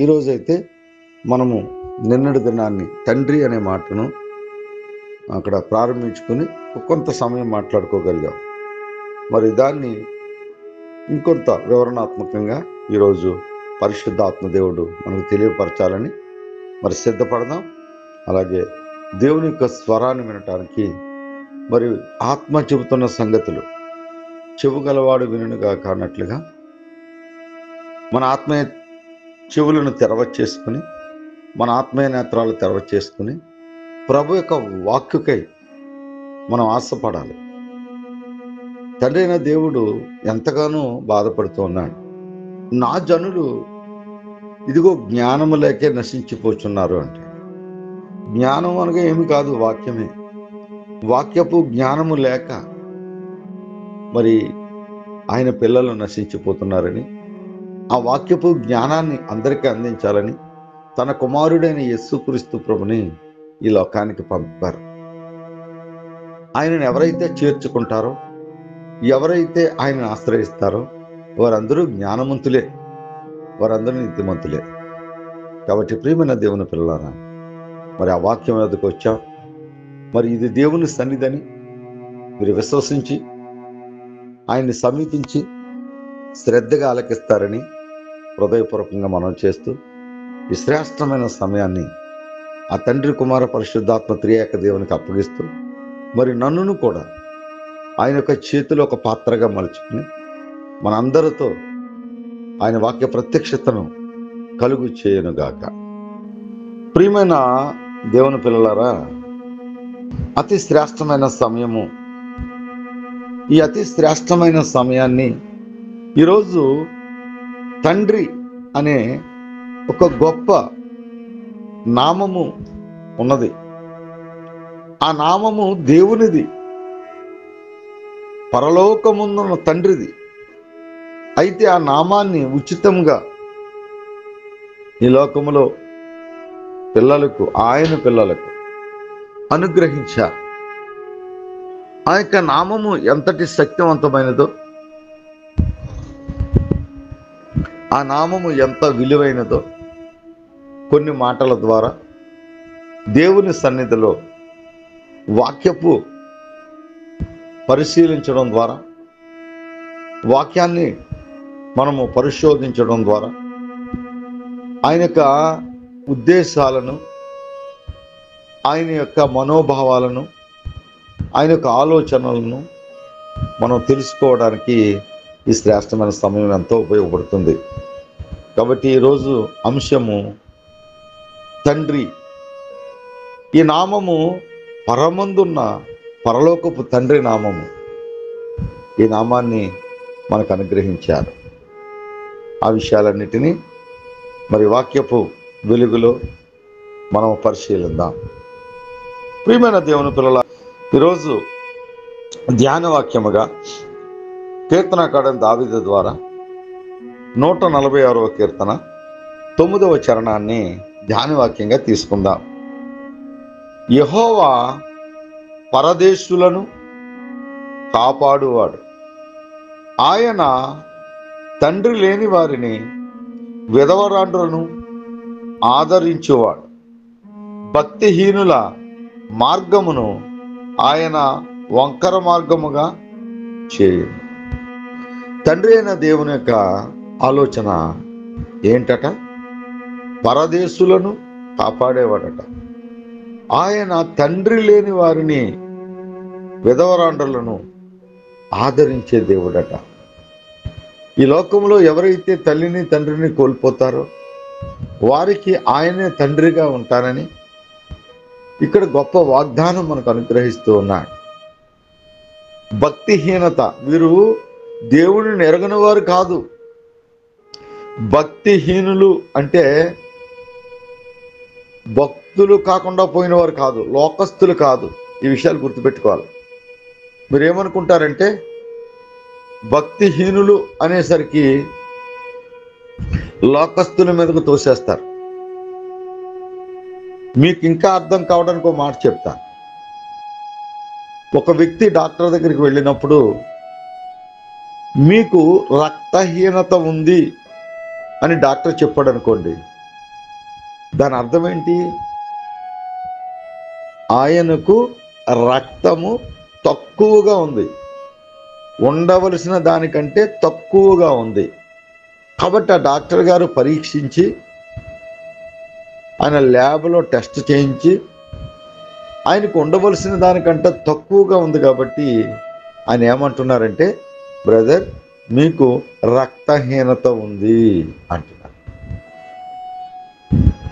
ఈరోజైతే మనము నిన్నటి దినాన్ని తండ్రి అనే మాటను అక్కడ ప్రారంభించుకొని కొంత సమయం మాట్లాడుకోగలిగాం. మరి దాన్ని ఇంకొంత వివరణాత్మకంగా ఈరోజు పరిశుద్ధాత్మ దేవుడు మనకు తెలియపరచాలని మరి సిద్ధపడదాం. అలాగే దేవుని యొక్క స్వరాన్ని వినటానికి మరి ఆత్మ చెబుతున్న సంగతులు చెవుగలవాడు వినుగా కానట్లుగా మన ఆత్మీయ చెవులను తెరవచ్చేసుకుని, మన ఆత్మీయ నేత్రాలు తెరవచ్చేసుకుని ప్రభు యొక్క వాక్యకై మనం ఆశపడాలి. తండ్రి అయిన దేవుడు ఎంతగానో బాధపడుతూ ఉన్నాడు. నా జనులు ఇదిగో జ్ఞానము లేకే నశించిపోతున్నారు అంటే, జ్ఞానం అనగా ఏమి కాదు, వాక్యమే. వాక్యపు జ్ఞానము లేక మరి ఆయన పిల్లలు నశించిపోతున్నారని, ఆ వాక్యపు జ్ఞానాన్ని అందరికీ అందించాలని తన కుమారుడైన యేసుక్రీస్తు ప్రభుని ఈ లోకానికి పంపారు. ఆయనను ఎవరైతే చేర్చుకుంటారో, ఎవరైతే ఆయనను ఆశ్రయిస్తారో వారందరూ జ్ఞానవంతులే, వారందరూ నీతిమంతులే. కాబట్టి ప్రియమైన దేవుని పిల్లలారా, మరి ఆ వాక్యం మీదకి వచ్చాం. మరి ఇది దేవుని సన్నిధిని మీరు విశ్వసించి ఆయన్ని సమీపించి శ్రద్ధగా ఆలకిస్తారని హృదయపూర్వకంగా మనం చేస్తూ ఈ శ్రేష్టమైన సమయాన్ని ఆ తండ్రి కుమార పరిశుద్ధాత్మ త్రియేక దేవునికి అప్పగిస్తూ, మరి నన్నును కూడా ఆయన యొక్క చేతిలో ఒక పాత్రగా మలుచుకుని మనందరితో ఆయన వాక్య ప్రత్యక్షతను కలుగు చేయనుగాక. ప్రియమైన దేవుని పిల్లలారా, అతి శ్రేష్టమైన సమయము, ఈ అతి శ్రేష్టమైన సమయాన్ని ఈరోజు తండ్రి అనే ఒక గొప్ప నామము ఉన్నది. ఆ నామము దేవునిది, పరలోకమున్న తండ్రిది. అయితే ఆ నామాన్ని ఉచితంగా ఈ లోకములో ఆయన పిల్లలకు అనుగ్రహించారు. ఆ యొక్క నామము ఎంతటి శక్తివంతమైనదో, ఆ నామము ఎంత విలువైనదో కొన్ని మాటల ద్వారా దేవుని సన్నిధిలో వాక్యపు పరిశీలించడం ద్వారా, వాక్యాన్ని మనము పరిశోధించడం ద్వారా ఆయన యొక్క ఉద్దేశాలను, ఆయన యొక్క మనోభావాలను, ఆయన యొక్క ఆలోచనలను మనం తెలుసుకోవడానికి ఈ శ్రేష్టమైన సమయం ఎంతో ఉపయోగపడుతుంది. కాబట్టి ఈరోజు అంశము తండ్రి. ఈ నామము పరమందున్న పరలోకపు తండ్రి నామము. ఈ నామాన్ని మనకు అనుగ్రహించారు. ఆ విషయాలన్నిటినీ మరి వాక్యపు వెలుగులో మనం పరిశీలిద్దాం. ప్రియమైన దేవుని పిల్లల, ఈరోజు ధ్యాన వాక్యముగా కీర్తనకారుడైన దావీదు ద్వారా 146వ కీర్తన 9వ చరణాన్ని ధ్యానవాక్యంగా తీసుకుందాం. యెహోవా పరదేశులను కాపాడువాడు, ఆయన తండ్రి లేని వారిని విధవరాండ్రులను ఆదరించువాడు. భక్తిహీనుల మార్గమును ఆయన వంకర మార్గముగా చేయు. తండ్రి అయిన దేవుని యొక్క ఆలోచన ఏంటట? పరదేశులను కాపాడేవాడట. ఆయన తండ్రి లేని వారిని, విధవరాండ్రులను ఆదరించే దేవుడట. ఈ లోకంలో ఎవరైతే తల్లిని తండ్రిని కోల్పోతారో వారికి ఆయనే తండ్రిగా ఉంటానని ఇక్కడ గొప్ప వాగ్దానం మనకు అనుగ్రహిస్తూ ఉన్నాడు. భక్తిహీనత, వీరు దేవుడిని ఎరగని వారు కాదు. భక్తిహీనులు అంటే భక్తులు కాకుండా పోయిన వారు కాదు, లోకస్తులు కాదు. ఈ విషయాలు గుర్తుపెట్టుకోవాలి. మీరేమనుకుంటారంటే భక్తిహీనులు అనేసరికి లోకస్తుల మీదకు తోసేస్తారు. మీకు ఇంకా అర్థం కావడానికి ఒక మాట చెప్తా. ఒక వ్యక్తి డాక్టర్ దగ్గరికి వెళ్ళినప్పుడు మీకు రక్తహీనత ఉంది అని డాక్టర్ చెప్పాడు అనుకోండి, దాని అర్థం ఏంటి? ఆయనకు రక్తము తక్కువగా ఉంది, ఉండవలసిన దానికంటే తక్కువగా ఉంది. కాబట్టి ఆ డాక్టర్ గారు పరీక్షించి ఆయన ల్యాబ్లో టెస్ట్ చేయించి ఆయనకు ఉండవలసిన దానికంటే తక్కువగా ఉంది కాబట్టి ఆయన ఏమంటున్నారంటే, బ్రదర్ మీకు రక్తహీనత ఉంది అంటున్నారు.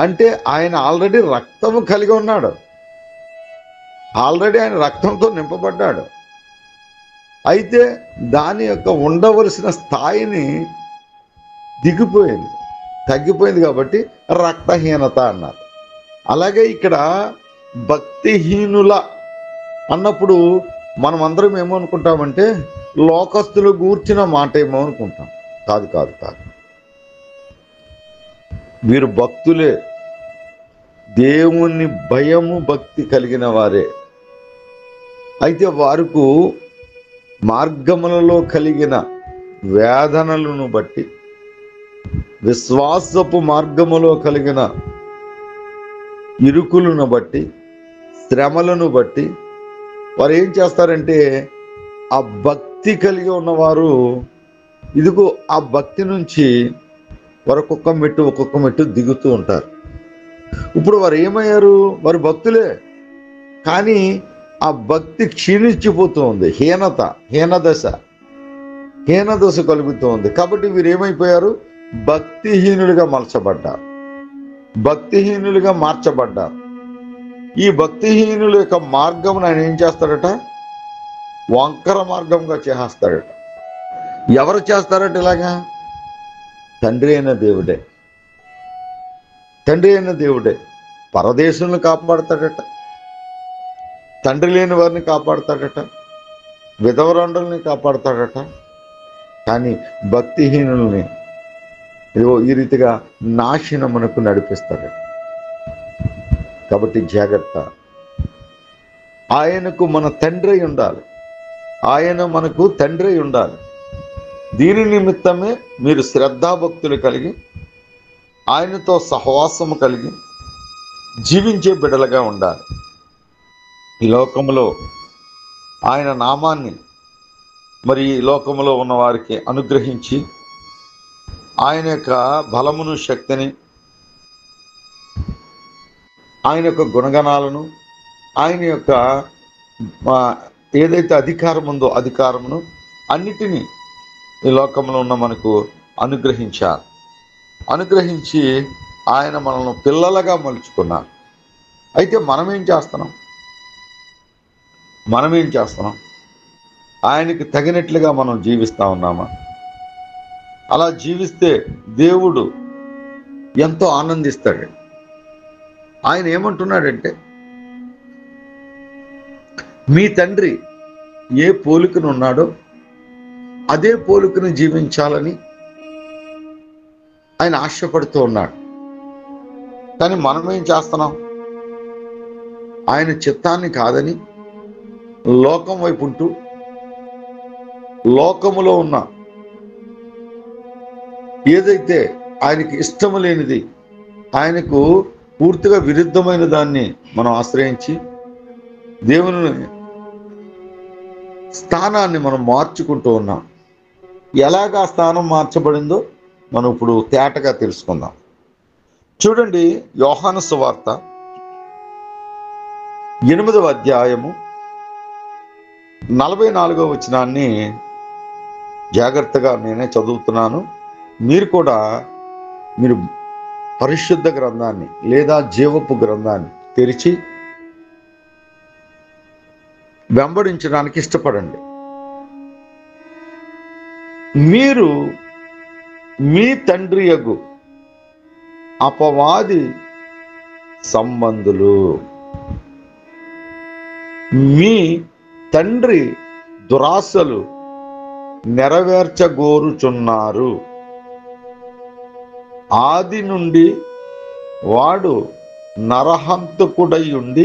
అంటే ఆయన ఆల్రెడీ రక్తము కలిగి ఉన్నాడు, ఆల్రెడీ ఆయన రక్తంతో నింపబడ్డాడు. అయితే దాని యొక్క ఉండవలసిన స్థాయిని దిగిపోయింది, తగ్గిపోయింది కాబట్టి రక్తహీనత అన్నారు. అలాగే ఇక్కడ భక్తిహీనుల అన్నప్పుడు మనం అందరం ఏమనుకుంటామంటే లోకస్తులు గూర్చిన మాట ఏమో అనుకుంటాం. కాదు కాదు కాదు, వీరు భక్తులే, దేవుని భయము భక్తి కలిగిన వారే. అయితే వారికి మార్గములలో కలిగిన వేదనలను బట్టి, విశ్వాసపు మార్గములో కలిగిన ఇరుకులను బట్టి, శ్రమలను బట్టి వారు ఏం చేస్తారంటే ఆ భక్తి కలిగి ఉన్నవారు ఇదిగో ఆ భక్తి నుంచి వారు ఒక్కొక్క మెట్టు దిగుతూ ఉంటారు. ఇప్పుడు వారు ఏమయ్యారు? వారు భక్తులే, కానీ ఆ భక్తి క్షీణించిపోతూ ఉంది. హీనదశ కలుగుతూ ఉంది. కాబట్టి వీరు ఏమైపోయారు? భక్తిహీనులుగా మార్చబడ్డారు. ఈ భక్తిహీనుల యొక్క మార్గం ఆయన ఏం చేస్తాడట? వంకర మార్గంగా చేస్తాడట. ఎవరు చేస్తారట ఇలాగా? తండ్రి అయిన దేవుడే పరదేశులను కాపాడతాడట, తండ్రి లేని వారిని కాపాడతాడట, విధవరాండ్రుల్ని కాపాడతాడట. కానీ భక్తిహీనుల్ని ఇదిగో ఈ రీతిగా నాశనమునకు నడిపిస్తాడట. కాబట్టి జాగ్రత్త. ఆయనకు మన తండ్రి ఉండాలి, ఆయన మనకు తండ్రి ఉండాలి. దీని నిమిత్తమే మీరు శ్రద్ధాభక్తులు కలిగి ఆయనతో సహవాసము కలిగి జీవించే బిడ్డలుగా ఉండాలి. ఈ లోకములో ఆయన నామాన్ని మరి ఈ లోకములో ఉన్న వారికి అనుగ్రహించి ఆయన యొక్క బలమును, శక్తిని, ఆయన యొక్క గుణగణాలను, ఆయన యొక్క ఏదైతే అధికారం ఉందో అధికారమును అన్నిటినీ ఈ లోకంలో ఉన్న మనకు అనుగ్రహించి ఆయన మనల్ని పిల్లలుగా మలుచుకున్నారు. అయితే మనం ఏం చేస్తున్నాం? ఆయనకి తగినట్లుగా మనం జీవిస్తూ ఉన్నామా? అలా జీవిస్తే దేవుడు ఎంతో ఆనందిస్తాడు. ఆయన ఏమంటున్నాడంటే, మీ తండ్రి ఏ పోలికను ఉన్నాడో అదే పోలికను జీవించాలని ఆయన ఆశపడుతూ ఉన్నాడు. కానీ మనం ఏం చేస్తున్నాం? ఆయన చిత్తాన్ని కాదని లోకం వైపు ఉంటూ లోకములో ఉన్న ఏదైతే ఆయనకి ఇష్టము లేనిది, ఆయనకు పూర్తిగా విరుద్ధమైన దాన్ని మనం ఆశ్రయించి దేవుని స్థానాన్ని మనం మార్చుకుంటూ ఉన్నాం. ఎలాగా స్థానం మార్చబడిందో మనం ఇప్పుడు తేటగా తెలుసుకుందాం. చూడండి, యోహాను సువార్త 8వ అధ్యాయము 44వ వచనాన్ని జాగ్రత్తగా నేనే చదువుతున్నాను. మీరు కూడా మీరు పరిశుద్ధ గ్రంథాన్ని లేదా జీవపు గ్రంథాన్ని తెరిచి వెంబడించడానికి ఇష్టపడండి. మీరు మీ తండ్రి యగు అపవాది సంబంధులు, మీ తండ్రి దురాశలు నెరవేర్చగోరుచున్నారు. ఆది నుండి వాడు నరహంతకుడై ఉండి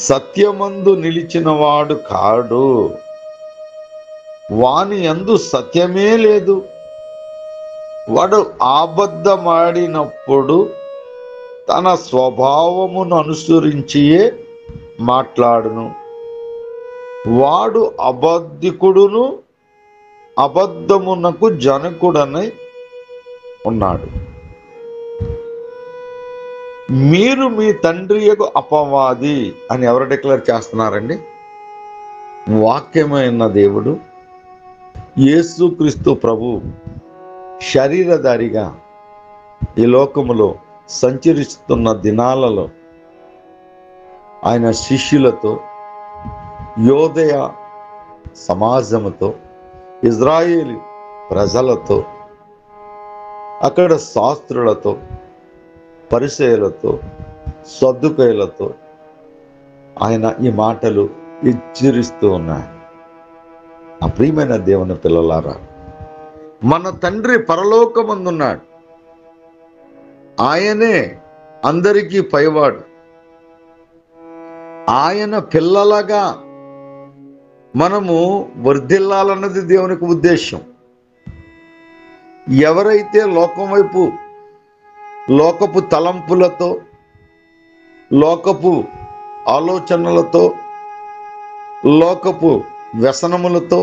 సత్యమందు నిలిచినవాడు కాడు, వాని యందు సత్యమే లేదు. వాడు అబద్ధమాడినప్పుడు తన స్వభావమును అనుసరించియే మాట్లాడును. వాడు అబద్ధికుడును అబద్ధమునకు జనకుడనై ఉన్నాడు. మీరు మీ తండ్రి యొక్క అపవాది అని ఎవరు డిక్లేర్ చేస్తున్నారండి? వాక్యమైన దేవుడు యేసుక్రీస్తు ప్రభు శరీరధారిగా ఈ లోకములో సంచరిస్తున్న దినాలలో ఆయన శిష్యులతో, యోదయ సమాజముతో, ఇజ్రాయేలు ప్రజలతో, అక్కడ శాస్త్రులతో, పరిసయ్యులతో, సద్దుకయ్యులతో ఆయన ఈ మాటలు హెచ్చరిస్తూ ఉన్నాయి. ఆ ప్రియమైన దేవుని పిల్లలారా, మన తండ్రి పరలోకమందున్నాడు. ఆయనే అందరికీ పైవాడు. ఆయన పిల్లలుగా మనము వర్ధిల్లాలన్నది దేవునికి ఉద్దేశం. ఎవరైతే లోకం వైపు లోకపు తలంపులతో, లోకపు ఆలోచనలతో, లోకపు వ్యసనములతో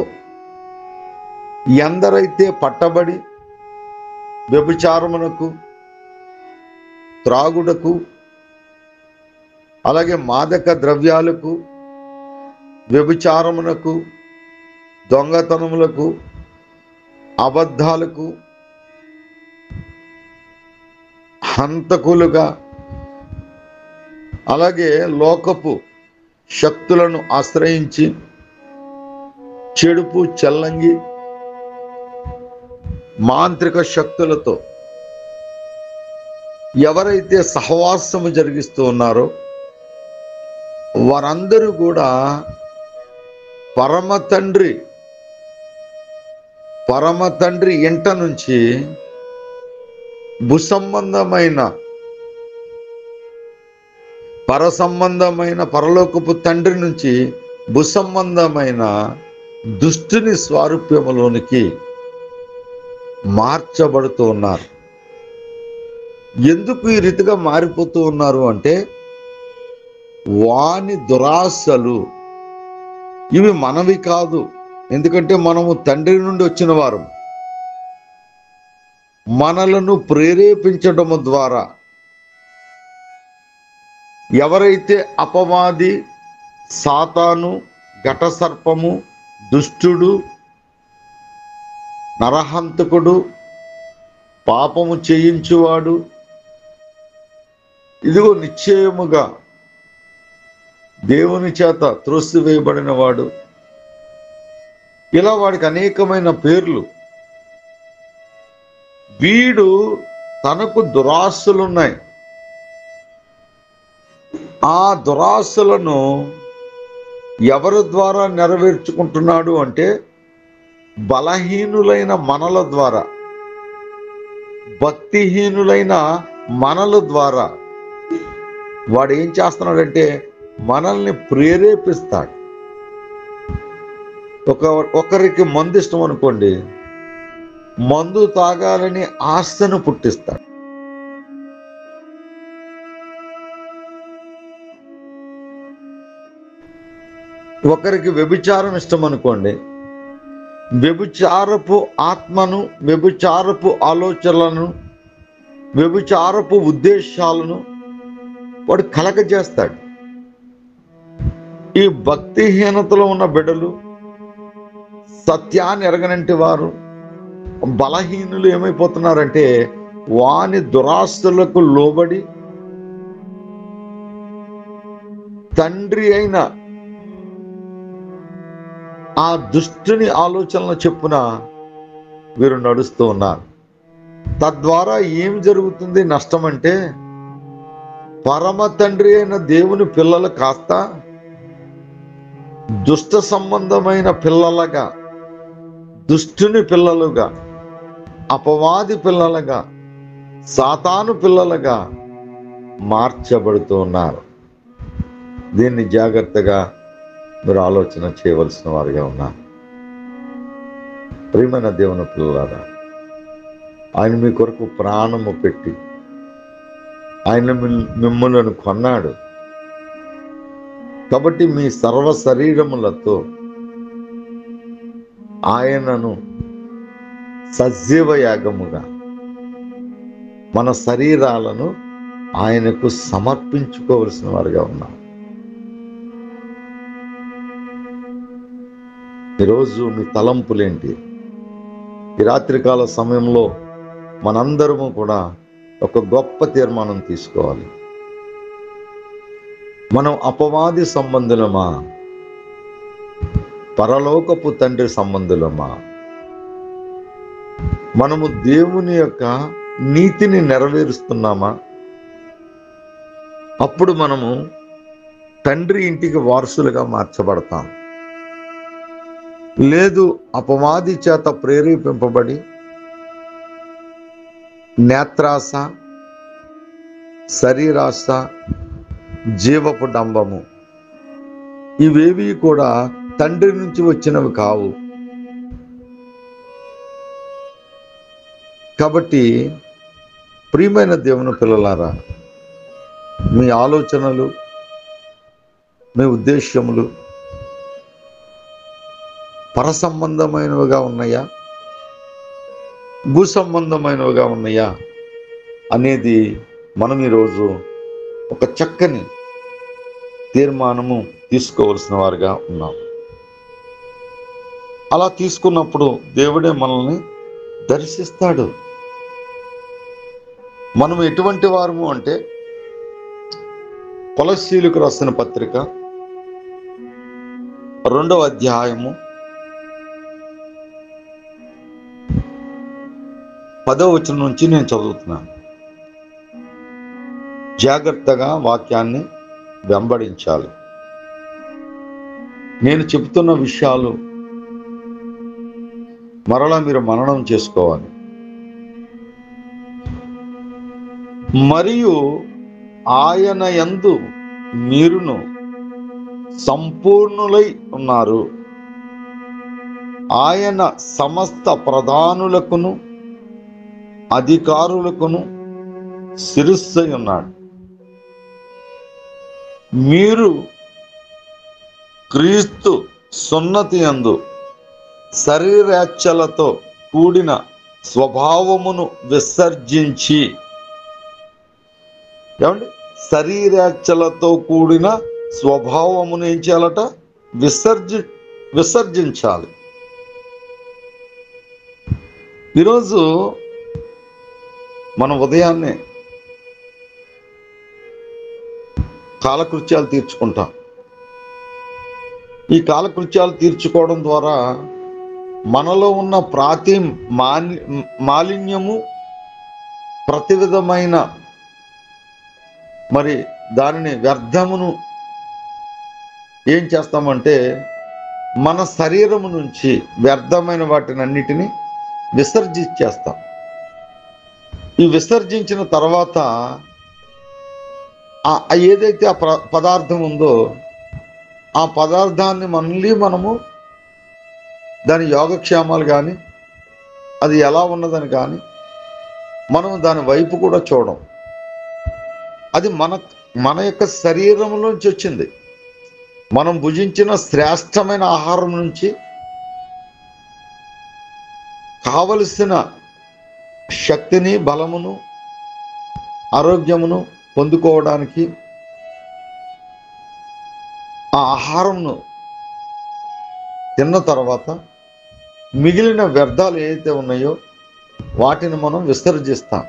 ఎందరైతే పట్టబడి వ్యభిచారమునకు, త్రాగుడకు, అలాగే మాదక ద్రవ్యాలకు, వ్యభిచారమునకు, దొంగతనములకు, అబద్ధాలకు, హంతకులుగా, అలాగే లోకపు శక్తులను ఆశ్రయించి చెడుపు చెల్లంగి మాంత్రిక శక్తులతో ఎవరైతే సహవాసము జరిగిస్తూ ఉన్నారో వారందరూ కూడా పరమ తండ్రి ఇంట నుంచి భూసంబంధమైన పరసంబంధమైన పరలోకపు తండ్రి నుంచి భూసంబంధమైన దుష్టుని స్వారూప్యములోనికి మార్చబడుతూ ఉన్నారు. ఎందుకు ఈ రీతిగా మారిపోతూ ఉన్నారు అంటే, వాని దురాశలు ఇవి మనవి కాదు. ఎందుకంటే మనము తండ్రి నుండి వచ్చిన వారు. మనలను ప్రేరేపించడము ద్వారా ఎవరైతే అపవాది, సాతాను, ఘటసర్పము, దుష్టుడు, నరహంతకుడు, పాపము చేయించువాడు, ఇదిగో నిశ్చయముగా దేవుని చేత త్రోసివేయబడిన వాడు, ఇలా వాడికి అనేకమైన పేర్లు. వీడు తనకు దురాశలున్నాయి. ఆ దురాశలను ఎవరి ద్వారా నెరవేర్చుకుంటున్నాడు అంటే, బలహీనులైన మనల ద్వారా, భక్తిహీనులైన మనల ద్వారా వాడు ఏం చేస్తున్నాడంటే మనల్ని ప్రేరేపిస్తాడు. ఒకరికి మందు ఇష్టం అనుకోండి, మందు తాగాలని ఆశను పుట్టిస్తాడు. ఒకరికి వ్యభిచారం ఇష్టం అనుకోండి, వ్యభిచారపు ఆత్మను, వ్యభిచారపు ఆలోచనలను, వ్యభిచారపు ఉద్దేశాలను వాడు కలగజేస్తాడు. ఈ భక్తిహీనతలో ఉన్న బిడ్డలు, సత్యాన్ని ఎరగనంటి వారు, బలహీనులు ఏమైపోతున్నారంటే వాని దురాస్తులకు లోబడి తండ్రి అయిన ఆ దుష్టుని ఆలోచనల చెప్పున వీరు నడుస్తూ ఉన్నారు. తద్వారా ఏం జరుగుతుంది నష్టం అంటే, పరమ తండ్రి అయిన దేవుని పిల్లలు కాస్త దుష్ట సంబంధమైన పిల్లలుగా, దుష్టుని పిల్లలుగా, అపవాది పిల్లలుగా, సాతాను పిల్లలుగా మార్చబడుతూ ఉన్నారు. దీన్ని జాగ్రత్తగా మీరు ఆలోచన చేయవలసిన వారిగా ఉన్నారు. ప్రియమైన దేవుని పిల్లలారా, ఆయన మీ కొరకు ప్రాణము పెట్టి ఆయన మిమ్మలను కొన్నాడు. కాబట్టి మీ సర్వ శరీరములతో ఆయనను సజీవ యాగముగా మన శరీరాలను ఆయనకు సమర్పించుకోవలసిన వారుగా ఉన్నాం. ఈరోజు మీ తలంపులేంటి? ఈ రాత్రికాల సమయంలో మనందరము కూడా ఒక గొప్ప తీర్మానం తీసుకోవాలి. మనం అపవాది సంబంధులమా, పరలోకపు తండ్రి సంబంధులమా? మనము దేవుని యొక్క నీతిని నెరవేరుస్తున్నామా? అప్పుడు మనము తండ్రి ఇంటికి వారసులుగా మార్చబడతాం. లేదు, అపవాది చేత ప్రేరేపింపబడి నేత్రాశ, శరీరాశ, జీవపు డంబము ఇవేవి కూడా తండ్రి నుంచి వచ్చినవి కావు. కాబట్టి ప్రియమైన దేవుని పిల్లలారా, మీ ఆలోచనలు, మీ ఉద్దేశ్యములు పర సంబంధమైనవిగా ఉన్నాయా, భూ సంబంధమైనవిగా ఉన్నాయా అనేది మనం ఈరోజు ఒక చక్కని తీర్మానము తీసుకోవలసిన వారుగా ఉన్నాం. అలా తీసుకున్నప్పుడు దేవుడే మనల్ని దర్శిస్తాడు. మనం ఎటువంటి వారము అంటే, కొలస్సీలకు రాసిన పత్రిక 2వ అధ్యాయము 10వ వచనం నుంచి నేను చదువుతున్నాను. జాగ్రత్తగా వాక్యాన్ని వెంబడించాలి. నేను చెబుతున్న విషయాలు మరలా మీరు మననం చేసుకోవాలి. మరియు ఆయన యందు మీరును సంపూర్ణులై ఉన్నారు. ఆయన సమస్త ప్రధానులకును అధికారులకును శిరస్సై ఉన్నాడు. మీరు క్రీస్తు సున్నతి యందు శరీరేచ్ఛలతో కూడిన స్వభావమును విసర్జించి, ఏమండి, శరీరేచ్ఛలతో కూడిన స్వభావమును ఏం చేయాలట? విసర్జించాలి. ఈరోజు మనం ఉదయాన్నే కాలకృత్యాలు తీర్చుకుంటాం. ఈ కాలకృత్యాలు తీర్చుకోవడం ద్వారా మనలో ఉన్న మాలిన్యము, ప్రతి విధమైన మరి దానిని వ్యర్థమును ఏం చేస్తామంటే, మన శరీరము నుంచి వ్యర్థమైన వాటిని అన్నిటినీ విసర్జించేస్తాం. ఈ విసర్జించిన తర్వాత ఏదైతే ఆ పదార్థం ఉందో ఆ పదార్థాన్ని మళ్ళీ మనము దాని యోగక్షేమాలు కానీ, అది ఎలా ఉన్నదని కానీ మనం దాని వైపు కూడా చూడం. అది మన యొక్క శరీరంలోంచి వచ్చింది. మనం భుజించిన శ్రేష్టమైన ఆహారం నుంచి కావలసిన శక్తిని, బలమును, ఆరోగ్యమును పొందుకోవడానికి ఆ ఆహారంను తిన్న తర్వాత మిగిలిన వ్యర్థాలు ఏవైతే ఉన్నాయో వాటిని మనం విసర్జిస్తాం.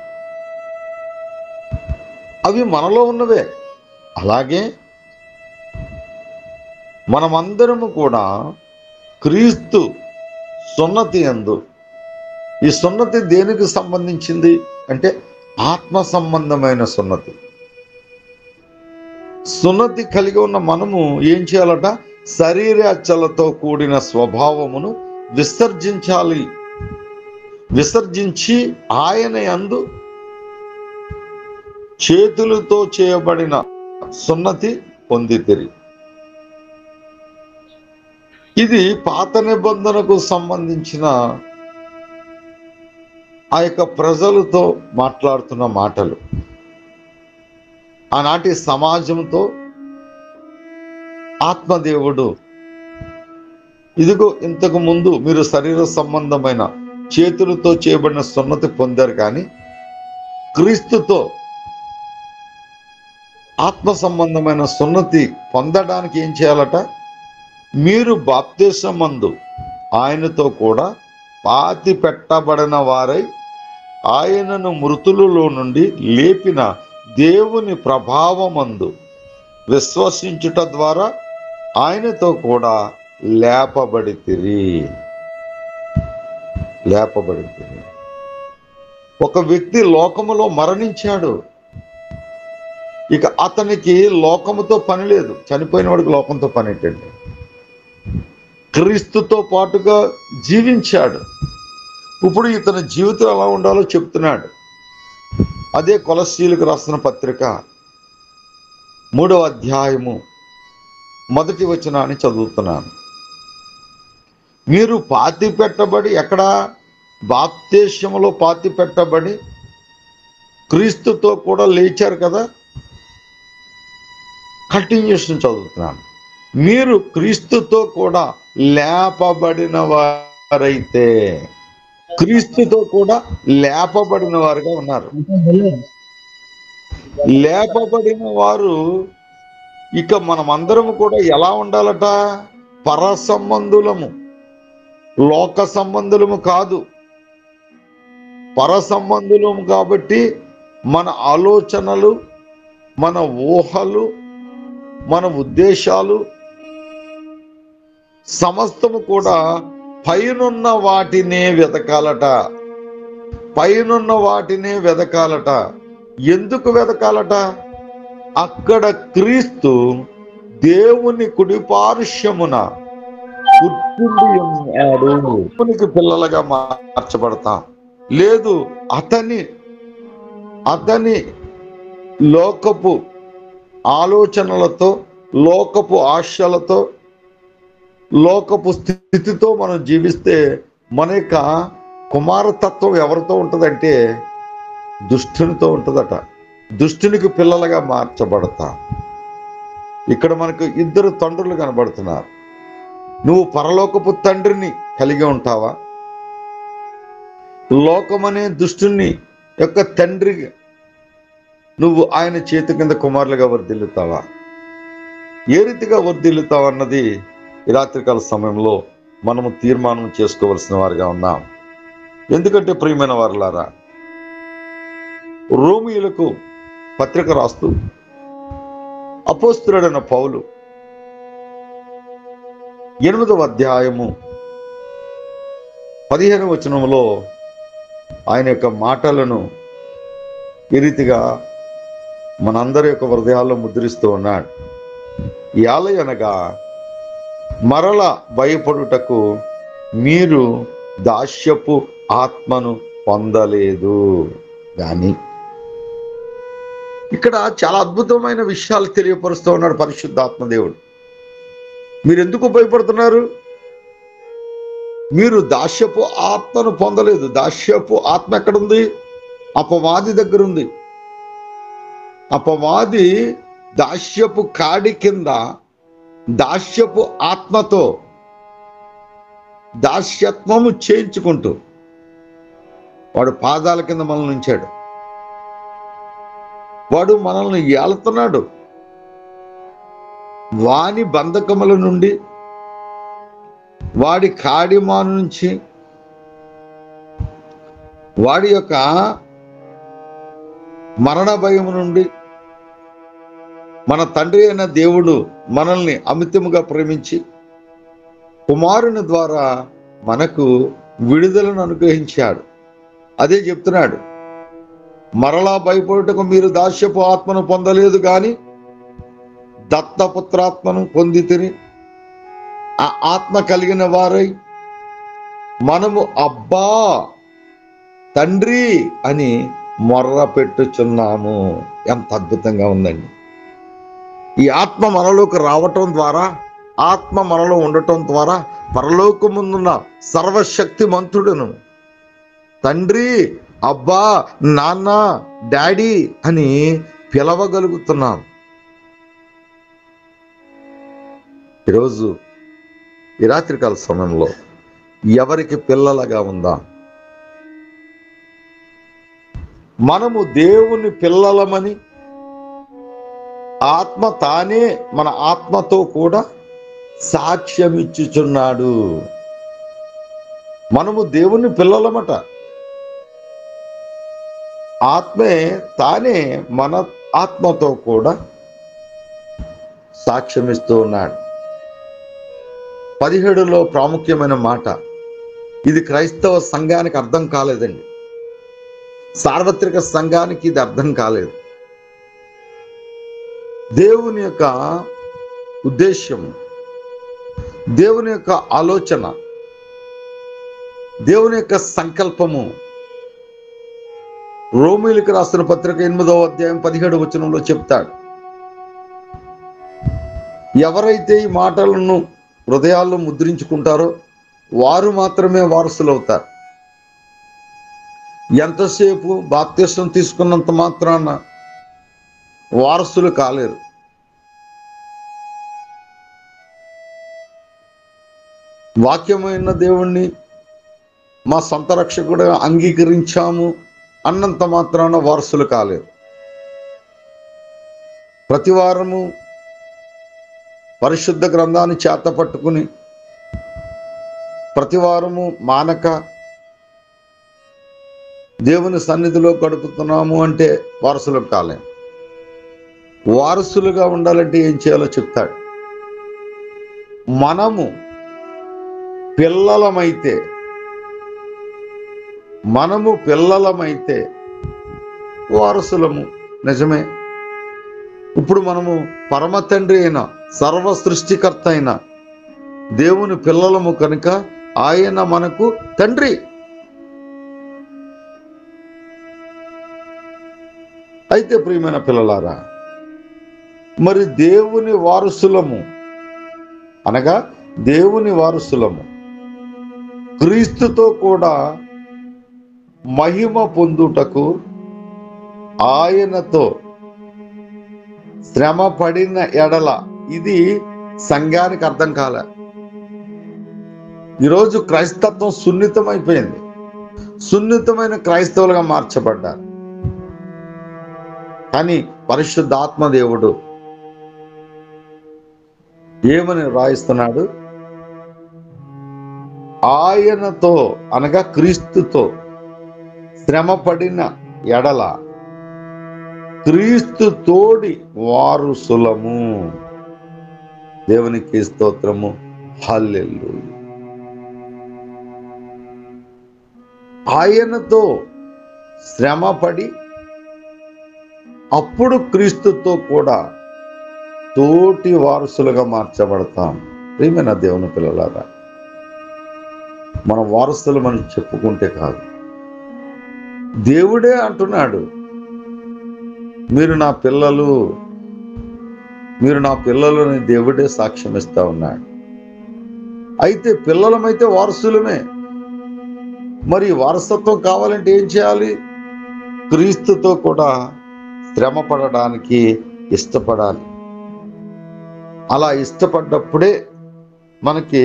అవి మనలో ఉన్నవే. అలాగే మనమందరము కూడా క్రీస్తు సున్నతి యందు, ఈ సున్నతి దేనికి సంబంధించింది అంటే ఆత్మ సంబంధమైన సున్నతి. సున్నతి కలిగి ఉన్న మనము ఏం చేయాలట? శరీరేచ్ఛలతో కూడిన స్వభావమును విసర్జించాలి. విసర్జించి ఆయన యందు చేతులతో చేయబడిన సున్నతి పొందితిరి. ఇది పాత నిబంధనకు సంబంధించిన ఆ యొక్క ప్రజలతో మాట్లాడుతున్న మాటలు. ఆనాటి సమాజంతో ఆత్మదేవుడు, ఇదిగో ఇంతకు ముందు మీరు శరీర సంబంధమైన చేతులతో చేయబడిన సున్నతి పొందారు, కానీ క్రీస్తుతో ఆత్మ సంబంధమైన సున్నతి పొందడానికి ఏం చేయాలట? మీరు బాప్తిసమందు ఆయనతో కూడా పాతి పెట్టబడిన వారై ఆయనను మృతులలో నుండి లేపిన దేవుని ప్రభావమందు విశ్వసించుట ద్వారా ఆయనతో కూడా లేపబడితిరి. ఒక వ్యక్తి లోకములో మరణించాడు, ఇక అతనికి లోకముతో పని లేదు. చనిపోయిన వాడికి లోకంతో పని ఏంటండి? క్రీస్తుతో పాటుగా జీవించాడు. ఇప్పుడు ఇతని జీవితం ఎలా ఉండాలో చెప్తున్నాడు. అదే కొలస్సీలకు రాసిన పత్రిక 3వ అధ్యాయము 1వ వచనాన్ని చదువుతున్నాను. మీరు పాతి పెట్టబడి, ఎక్కడ? బాప్తిస్మములో పాతి పెట్టబడి క్రీస్తుతో కూడా లేచారు కదా. కంటిన్యూషన్ చదువుతున్నాను. మీరు క్రీస్తుతో కూడా లేపబడిన వారైతే, క్రీస్తుతో కూడా లేపబడిన వారుగా ఉన్నారు. లేపబడిన వారు ఇక మనమందరము కూడా ఎలా ఉండాలట? పర సంబంధులము, లోక సంబంధులము కాదు, పర సంబంధులము. కాబట్టి మన ఆలోచనలు, మన ఊహలు, మన ఉద్దేశాలు సమస్తము కూడా పైనున్న వాటినే వెతకాలట. పైనున్న వాటినే వెతకాలట. ఎందుకు వెతకాలట? అక్కడ క్రీస్తు దేవుని కుడిపార్శ్వమున కూర్చుండి ఉన్నాడు. దేవునికి పిల్లలుగా మార్చబడతాం. లేదు, అతని లోకపు ఆలోచనలతో, లోకపు ఆశలతో, లోకపు స్థితితో మనం జీవిస్తే మన యొక్క కుమారతత్వం ఎవరితో ఉంటుందంటే దుష్టునితో ఉంటుందట. దుష్టునికి పిల్లలుగా మార్చబడతాం. ఇక్కడ మనకు 2 తండ్రులు కనబడుతున్నారు. నువ్వు పరలోకపు తండ్రిని కలిగి ఉంటావా? లోకమనే దుష్టుని యొక్క తండ్రిగా నువ్వు ఆయన చేతి కింద కుమారులుగా వర్ధిల్లుతావా? ఏ రీతిగా వర్ధిల్లుతావు అన్నది ఈ రాత్రికాల సమయంలో మనము తీర్మానం చేసుకోవలసిన వారిగా ఉన్నాం. ఎందుకంటే ప్రియమైన వారులారా, రోమీయులకు పత్రిక రాస్తూ అపోస్తలుడైన పౌలు 8వ అధ్యాయము 15వ వచనంలో ఆయన యొక్క మాటలను ఈ రీతిగా మనందరి యొక్క హృదయాల్లో ముద్రిస్తూ ఉన్నాడు. యాలయనగా మరల భయపడుటకు మీరు దాస్యపు ఆత్మను పొందలేదు కానీ. ఇక్కడ చాలా అద్భుతమైన విషయాలు తెలియపరుస్తూ ఉన్నాడు పరిశుద్ధాత్మ దేవుడు. మీరు ఎందుకు భయపడుతున్నారు? మీరు దాస్యపు ఆత్మను పొందలేదు. దాస్యపు ఆత్మ ఎక్కడుంది? అపవాది దగ్గర ఉంది. అపవాది దాస్యపు కాడి కింద దాస్యపు ఆత్మతో దాస్యత్వము చేయించుకుంటూ వాడు పాదాల కింద మనల్ని ఉంచాడు. వాడు మనల్ని ఏలుతున్నాడు. వాని బంధకముల నుండి, వాడి కాడిమాను నుంచి, వాడి యొక్క మరణ భయం నుండి మన తండ్రి అయిన దేవుడు మనల్ని అమితముగా ప్రేమించి కుమారుని ద్వారా మనకు విడుదలను అనుగ్రహించాడు. అదే చెప్తున్నాడు, మరలా భయపడుటకు మీరు దాస్యపు ఆత్మను పొందలేదు కానీ దత్తపుత్రాత్మను పొందితిరి. ఆ ఆత్మ కలిగిన వారై మనము అబ్బా తండ్రి అని మొర్ర పెట్టుచున్నాము. ఎంత అద్భుతంగా ఉందండి. ఈ ఆత్మ మనలోకి రావటం ద్వారా, ఆత్మ మనలో ఉండటం ద్వారా పరలోకముందున్న సర్వశక్తిమంతుడును తండ్రి, అబ్బా, నాన్న, డాడీ అని పిలవగలుగుతున్నాం. ఈరోజు ఈ రాత్రికాల సమయంలో ఎవరికి పిల్లలుగా ఉందా? మనము దేవుని పిల్లలమని ఆత్మ తానే మన ఆత్మతో కూడా సాక్ష్యమిచ్చుచున్నాడు. మనము దేవుని పిల్లలమట. ఆత్మే తానే మన ఆత్మతో కూడా సాక్ష్యమిస్తూ ఉన్నాడు. 17లో ప్రాముఖ్యమైన మాట. ఇది క్రైస్తవ సంఘానికి అర్థం కాలేదండి. సార్వత్రిక సంఘానికి ఇది అర్థం కాలేదు. దేవుని యొక్క ఉద్దేశ్యం, దేవుని యొక్క ఆలోచన, దేవుని యొక్క సంకల్పము రోమీయులకు రాసిన పత్రిక 8వ అధ్యాయం 17వ వచనంలో చెప్తాడు. ఎవరైతే ఈ మాటలను హృదయాల్లో ముద్రించుకుంటారో వారు మాత్రమే వారసులవుతారు. ఎంతసేపు బాప్తిస్మం తీసుకున్నంత మాత్రాన వారసులు కాలేరు. వాక్యమైన దేవుణ్ణి మా సొంత రక్షకుడిగా అంగీకరించాము అన్నంత మాత్రాన వారసులు కాలేరు. ప్రతి వారము పరిశుద్ధ గ్రంథాన్ని చేత పట్టుకుని ప్రతి వారము మానక దేవుని సన్నిధిలో గడుపుతున్నాము అంటే వారసులు కాలేం. వారసులుగా ఉండాలంటే ఏం చేయాలో చెప్తాడు. మనము పిల్లలమైతే వారసులము. నిజమే. ఇప్పుడు మనము పరమ తండ్రి అయిన సర్వ సృష్టికర్త అయిన దేవుని పిల్లలము కనుక ఆయన మనకు తండ్రి. అయితే ప్రియమైన పిల్లలారా, మరి దేవుని వారసులము అనగా దేవుని వారసులము క్రీస్తుతో కూడా మహిమ పొందుటకు ఆయనతో శ్రమ పడిన ఎడల. ఇది సంఘానికి అర్థం కాలే. ఈరోజు క్రైస్తత్వం సున్నితమైపోయింది. సున్నితమైన క్రైస్తవులుగా మార్చబడ్డారు. కానీ పరిశుద్ధాత్మ దేవుడు ఏమని రాయిస్తున్నాడు? ఆయనతో అనగా క్రీస్తుతో శ్రమ పడిన ఎడల క్రీస్తు తోడి వారసులము. దేవునికి స్తోత్రము. హల్లెలూయా. ఆయనతో శ్రమపడి అప్పుడు క్రీస్తుతో కూడా తోటి వారసులుగా మార్చబడతాం. ప్రియమైన దేవుని పిల్లలారా, మన వారసులు మనం చెప్పుకుంటే కాదు, దేవుడే అంటున్నాడు, మీరు నా పిల్లలని దేవుడే సాక్ష్యం ఇస్తా ఉన్నాడు. అయితే పిల్లలమైతే వారసులమే. మరి వారసత్వం కావాలంటే ఏం చేయాలి? క్రీస్తుతో కూడా శ్రమ పడడానికి ఇష్టపడాలి. అలా ఇష్టపడ్డప్పుడే మనకి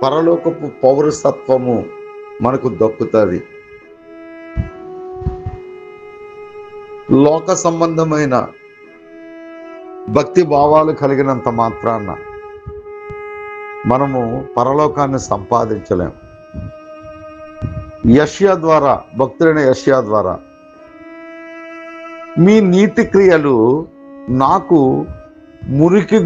పరలోకపు పౌరసత్వము మనకు దక్కుతుంది. లోక సంబంధమైన భక్తి భావాలు కలిగినంత మాత్రాన మనము పరలోకాన్ని సంపాదించలేం. యెషయా ద్వారా, భక్తుడైన యెషయా ద్వారా, మీ నీతి క్రియలు నాకు మురికి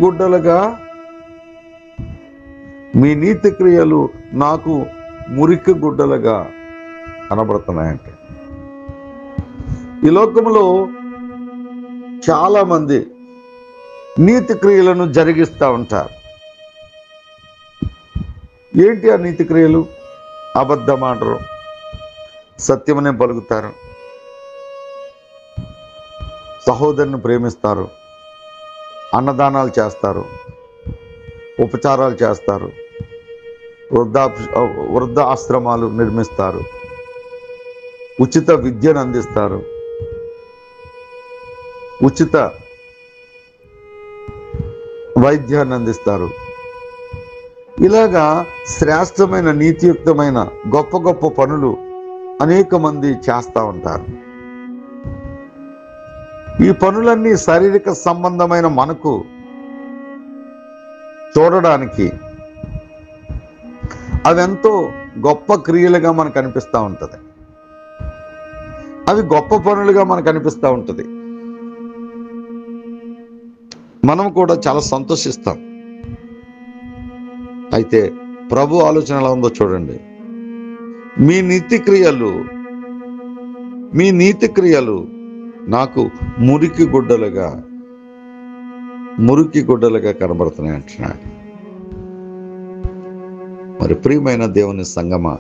గుడ్డలుగా కనబడుతున్నాయంటే, ఈ లోకంలో చాలా మంది నీతి క్రియలను జరిగిస్తూ ఉంటారు. ఏంటి ఆ నీతి క్రియలు? అబద్ధమాడరు, సత్యమనే పలుకుతారు, సహోదరుని ప్రేమిస్తారు, అన్నదానాలు చేస్తారు, ఉపచారాలు చేస్తారు, వృద్ధ ఆశ్రమాలు నిర్మిస్తారు, ఉచిత విద్యను అందిస్తారు, ఉచిత వైద్యాన్ని అందిస్తారు. ఇలాగా శ్రేష్టమైన నీతియుక్తమైన గొప్ప గొప్ప పనులు అనేక మంది చేస్తూ ఉంటారు. ఈ పనులన్నీ శారీరక సంబంధమైన మనకు చూడడానికి అవెంతో గొప్ప క్రియలుగా మనకు అనిపిస్తూ ఉంటుంది. అవి గొప్ప పనులుగా మనకు అనిపిస్తూ ఉంటుంది. మనం కూడా చాలా సంతోషిస్తాం. అయితే ప్రభు ఆలోచన ఎలా ఉందో చూడండి. మీ నీతి క్రియలు నాకు మురికి గుడ్డలుగా కనబడుతున్నాయి అంటున్నాడు. మరి ప్రియమైన దేవుని సంగమా,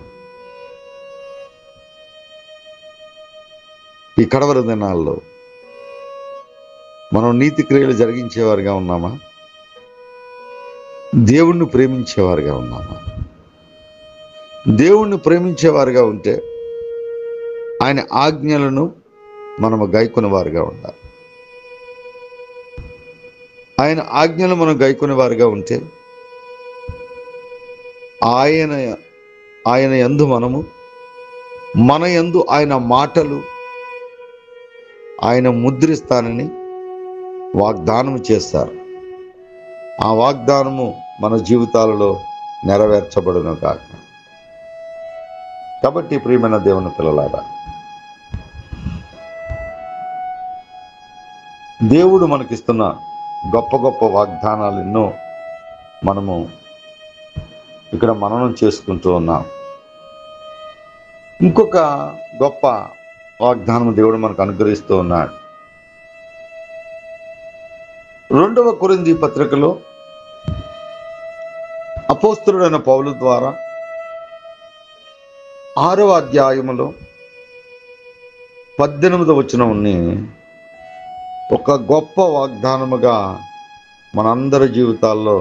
ఈ కడవరి దినాల్లో మనం నీతి క్రియలు జరిగించేవారుగా ఉన్నామా? దేవుణ్ణి ప్రేమించేవారుగా ఉన్నామా? దేవుణ్ణి ప్రేమించేవారుగా ఉంటే ఆయన ఆజ్ఞలను మనము గైకొనేవారుగా ఉండాలి. ఆయన ఆజ్ఞలు మనం గైకొనేవారుగా ఉంటే ఆయన యందు మనము, మన యందు ఆయన మాటలు ఆయన ముద్రిస్తానని వాగ్దానం చేస్తారు. ఆ వాగ్దానము మన జీవితాలలో నెరవేర్చబడును కాక. కాబట్టి ప్రియమైన దేవుని పిల్లలారా, దేవుడు మనకిస్తున్న గొప్ప గొప్ప వాగ్దానాలు ఎన్నో మనము ఇక్కడ మననం చేసుకుంటూ ఉన్నాం. ఇంకొక గొప్ప వాగ్దానం దేవుడు మనకు అనుగ్రహిస్తూ ఉన్నాడు. 2వ కొరింథీ పత్రికలో అపోస్తలుడైన పౌలు ద్వారా 6వ అధ్యాయములో 18వ వచనాన్ని ఒక గొప్ప వాగ్దానముగా మనందరి జీవితాల్లో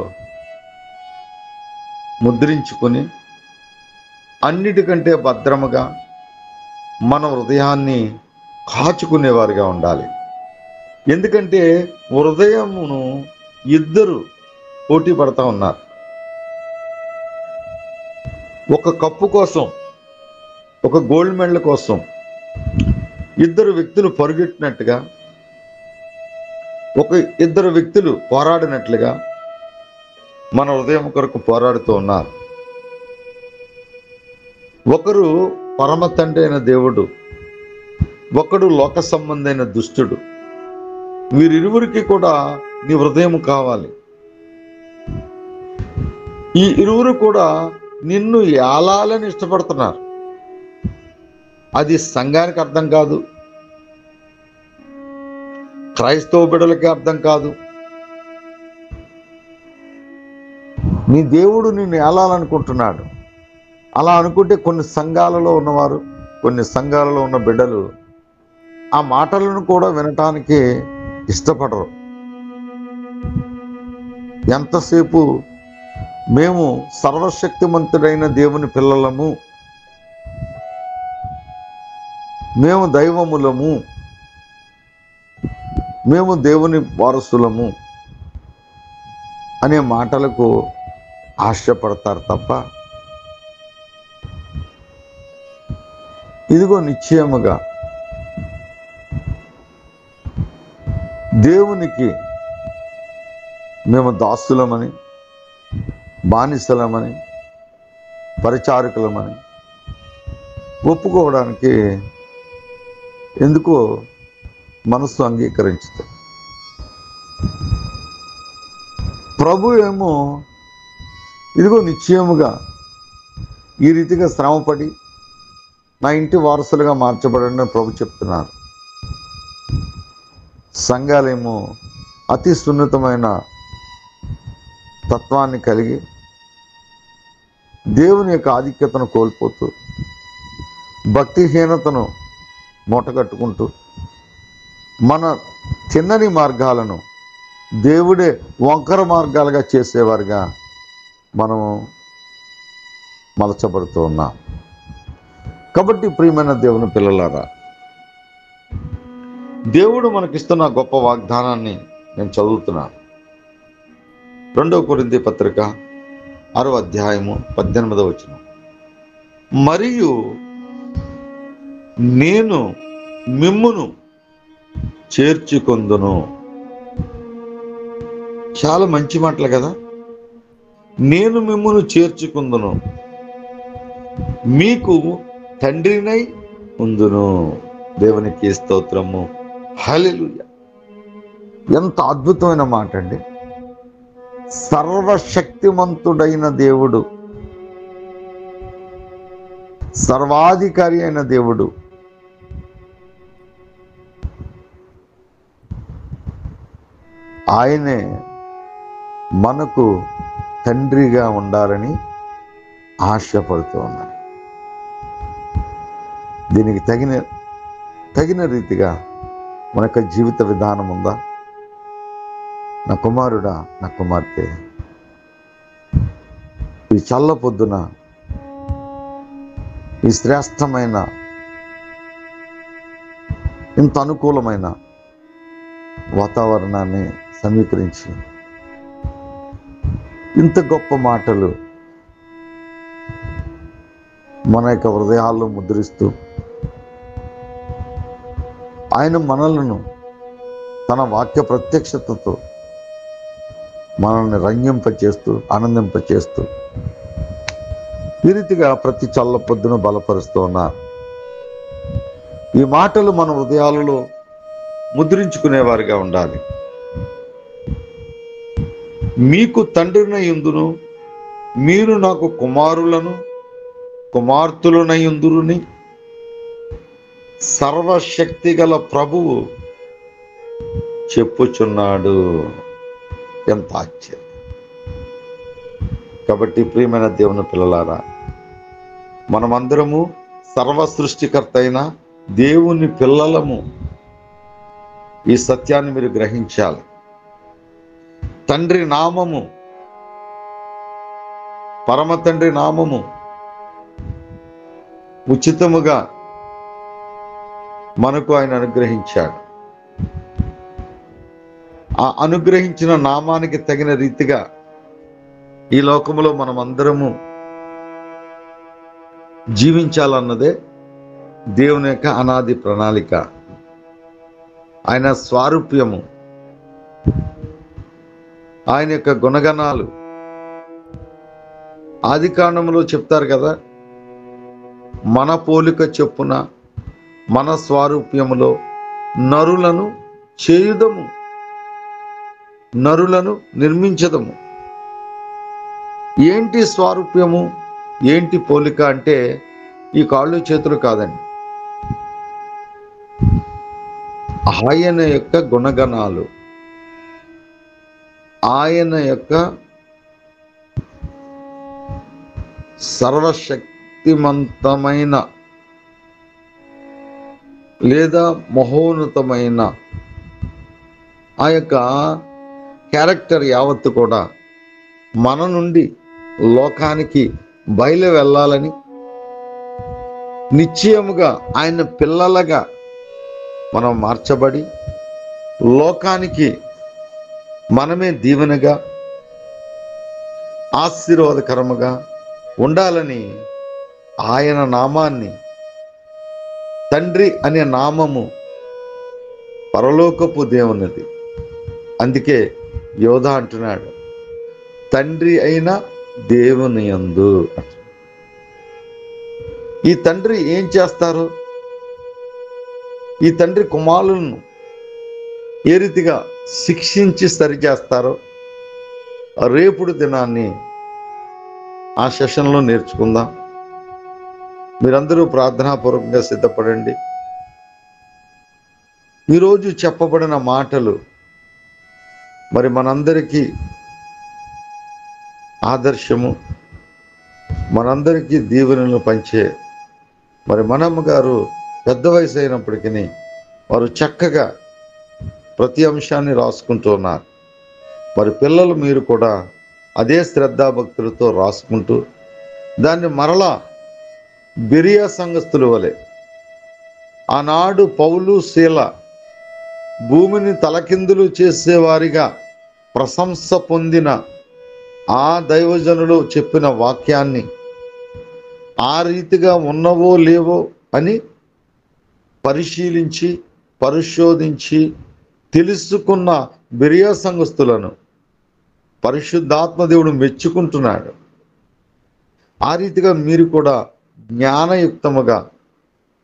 ముద్రించుకొని అన్నిటికంటే భద్రముగా మన హృదయాన్ని కాచుకునేవారుగా ఉండాలి. ఎందుకంటే హృదయమును ఇద్దరు పోటీ పడతా ఉన్నారు. ఒక కప్పు కోసం, ఒక గోల్డ్ మెడల్ కోసం ఇద్దరు వ్యక్తులు పరుగెట్టినట్టుగా, ఇద్దరు వ్యక్తులు పోరాడినట్లుగా మన హృదయం కొరకు పోరాడుతూ ఉన్నారు. ఒకరు పరమ తండ్రి అయిన దేవుడు, ఒకడు లోక సంబంధమైన దుష్టుడు. వీరిరువురికి కూడా నీ హృదయం కావాలి. ఈ ఇరువురు కూడా నిన్ను ఏలాలని ఇష్టపడుతున్నారు. అది సంఘానికి అర్థం కాదు, క్రైస్తవ బిడ్డలకి అర్థం కాదు. నీ దేవుడు నిన్ను ఏలాలనుకుంటున్నాడు. అలా అనుకుంటే కొన్ని సంఘాలలో ఉన్నవారు, కొన్ని సంఘాలలో ఉన్న బిడ్డలు ఆ మాటలను కూడా వినటానికి ఇష్టపడరు. ఎంతసేపు మేము సర్వశక్తిమంతుడైన దేవుని పిల్లలము, మేము దైవములము, మేము దేవుని వారసులము అనే మాటలకు ఆశపడతారు తప్ప, ఇదిగో నిశ్చయముగా దేవునికి మేము దాసులమని, బానిసలమని, పరిచారకులమని ఒప్పుకోవడానికి ఎందుకో మనసు అంగీకరించుతాం. ప్రభు ఏమో ఇదిగో నిశ్చయముగా ఈ రీతిగా శ్రమపడి నా ఇంటి వారసులుగా మార్చబడని ప్రభు చెప్తున్నారు. సంఘాలేమో అతి సున్నితమైన తత్వాన్ని కలిగి దేవుని యొక్క ఆధిక్యతను కోల్పోతూ, భక్తిహీనతను మూటగట్టుకుంటూ, మన చిన్నని మార్గాలను దేవుడే వంకర మార్గాలుగా చేసేవారుగా మనము మలచబడుతూ ఉన్నాం. కాబట్టి ప్రియమైన దేవుని పిల్లలారా, దేవుడు మనకిస్తున్న గొప్ప వాగ్దానాన్ని నేను చదువుతున్నాను. 2 కొరింథీ పత్రిక 6వ అధ్యాయము 18వ వచనం. మరియు నేను మిమ్మును చేర్చుకొందును. చాలా మంచి మాటలు కదా. నేను మిమ్మును చేర్చుకుందును, మీకు తండ్రినై ఉందును. దేవునికి స్తోత్రము. హల్లెలూయా. ఎంత అద్భుతమైన మాట అండి. సర్వశక్తిమంతుడైన దేవుడు, సర్వాధికారి అయిన దేవుడు ఆయనే మనకు తండ్రిగా ఉండాలని ఆశపడుతూ ఉన్నాడు. దీనికి తగిన రీతిగా మన యొక్క జీవిత విధానం ఉందా? నా కుమారుడా, నా కుమార్తె, ఈ చల్ల పొద్దున ఈ శ్రేష్టమైన, ఇంత అనుకూలమైన వాతావరణాన్ని సమీకరించి ఇంత గొప్ప మాటలు మన యొక్క హృదయాల్లో ముద్రిస్తూ ఆయన మనలను తన వాక్య ప్రత్యక్షతతో మనల్ని రంజింపచేస్తూ ఆనందింపచేస్తూ ఈ రీతిగా ప్రతి చల్ల పొద్దున బలపరుస్తూ ఉన్నారు. ఈ మాటలు మన హృదయాలలో ముద్రించుకునేవారిగా ఉండాలి. మీకు తండ్రినై ఉందును, మీరు నాకు కుమారులను కుమార్తెలనై ఉందురుని సర్వశక్తి గల ప్రభువు చెప్పుచున్నాడు. ఎంత ఆశ్చర్యం. కాబట్టి ప్రియమైన దేవుని పిల్లలారా, మనమందరము సర్వ సృష్టికర్త అయిన దేవుని పిల్లలము. ఈ సత్యాన్ని మీరు గ్రహించాలి. తండ్రి నామము, పరమ తండ్రి నామము ఉచితముగా మనకు ఆయన అనుగ్రహించాడు. ఆ అనుగ్రహించిన నామానికి తగిన రీతిగా ఈ లోకములో మనం అందరము జీవించాలన్నదే దేవుని యొక్క అనాది ప్రణాళిక. ఆయన స్వారూప్యము, ఆయన యొక్క గుణగణాలు ఆది కాండములో చెప్తారు కదా, మన పోలిక చొప్పున మన స్వారూప్యములో నరులను చేయుదము, నరులను నిర్మించదము. ఏంటి స్వారూప్యము, ఏంటి పోలిక అంటే ఈ కాళ్ళు చేతులు కాదండి, ఆయన యొక్క గుణగణాలు, ఆయన యొక్క సర్వశక్తిమంతమైన లేదా మహోన్నతమైన ఆ యొక్క క్యారెక్టర్ యావత్తు కూడా మన నుండి లోకానికి బయలు వెళ్ళాలని, నిశ్చయముగా ఆయన పిల్లలుగా మనం మార్చబడి లోకానికి మనమే దీవెనగా ఆశీర్వాదకరముగా ఉండాలని ఆయన నామాన్ని, తండ్రి అనే నామము పరలోకపు దేవునిది. అందుకే యోధ అంటున్నాడు, తండ్రి అయిన దేవుని యందు. ఈ తండ్రి ఏం చేస్తారు? ఈ తండ్రి కుమారులను ఏ రీతిగా శిక్షించి సరిచేస్తారో రేపుడు దినాన్ని ఆ సెషన్లో నేర్చుకుందాం. మీరందరూ ప్రార్థనాపూర్వకంగా సిద్ధపడండి. ఈరోజు చెప్పబడిన మాటలు మరి మనందరికీ ఆదర్శము, మనందరికీ దీవెనలు పంచే మరి మనమ్మగారు పెద్ద వయసు అయినప్పటికీ వారు చక్కగా ప్రతి అంశాన్ని రాసుకుంటూ ఉన్నారు. మరి పిల్లలు మీరు కూడా అదే శ్రద్ధాభక్తులతో రాసుకుంటూ దాన్ని మరలా బెరియా సంఘస్థుల వలె ఆనాడు పౌలు శీల భూమిని తలకిందులు చేసేవారిగా ప్రశంస పొందిన ఆ దైవజనులు చెప్పిన వాక్యాన్ని ఆ రీతిగా ఉన్నవో లేవో అని పరిశీలించి పరిశోధించి తెలుసుకున్న బెరియా సంఘస్థులను పరిశుద్ధాత్మ దేవుడు మెచ్చుకుంటున్నాడు. ఆ రీతిగా మీరు కూడా జ్ఞానయుక్తముగా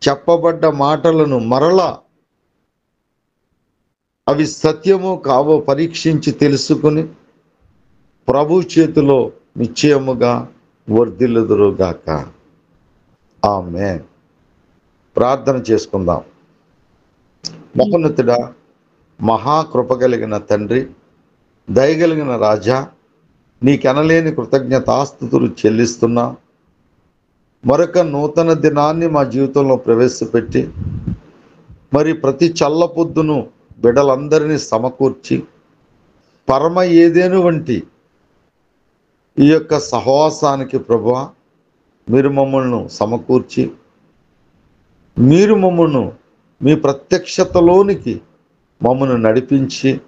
చెప్పబడ్డ మాటలను మరలా అవి సత్యమో కావో పరీక్షించి తెలుసుకుని ప్రభు చేతిలో నిశ్చయముగా వర్ధిల్లుదురుగాక. ఆమేన్. ప్రార్థన చేసుకుందాం. మహోన్నతుడా, మహాకృప కలిగిన తండ్రి, దయగలిగిన రాజా, నీకెనలేని కృతజ్ఞతాస్తుతులు చెల్లిస్తున్నా. మరొక నూతన దినాన్ని మా జీవితంలో ప్రవేశపెట్టి మరి ప్రతి చల్లపొద్దును బిడ్డలందరినీ సమకూర్చి పరమ ఏదేను వంటి ఈ యొక్క సహవాసానికి ప్రభువా మీరు మమ్మల్ని సమకూర్చి మీరు మమ్మల్ని మీ ప్రత్యక్షతలోనికి మమ్మల్ని నడిపించి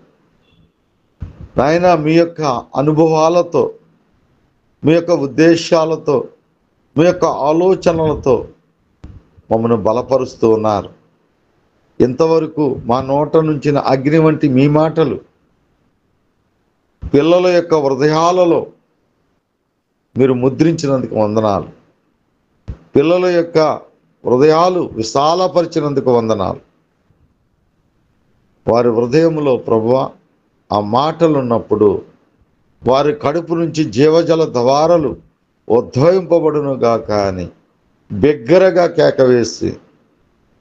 నాయన మీ యొక్క అనుభవాలతో మీ యొక్క ఉద్దేశాలతో మీ యొక్క ఆలోచనలతో మమ్మల్ని బలపరుస్తూ ఉన్నారు. ఇంతవరకు మా నోట నుంచిన అగ్ని వంటి మీ మాటలు పిల్లల యొక్క హృదయాలలో మీరు ముద్రించినందుకు వందనాలు. పిల్లల యొక్క హృదయాలు విశాలపరిచినందుకు వందనాలు. వారి హృదయంలో ప్రభువా ఆ మాటలు ఉన్నప్పుడు వారి కడుపు నుంచి జీవజల ద్వారాలు ఉద్భవింపబడును గాక అని బిగ్గరగా కేకవేసి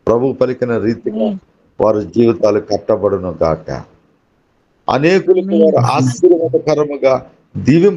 ప్రభు పలికిన రీతిగా వారి జీవితాలు కట్టబడును గాక. అనేకులకు వారు ఆశీర్వాదకరముగా దీవెం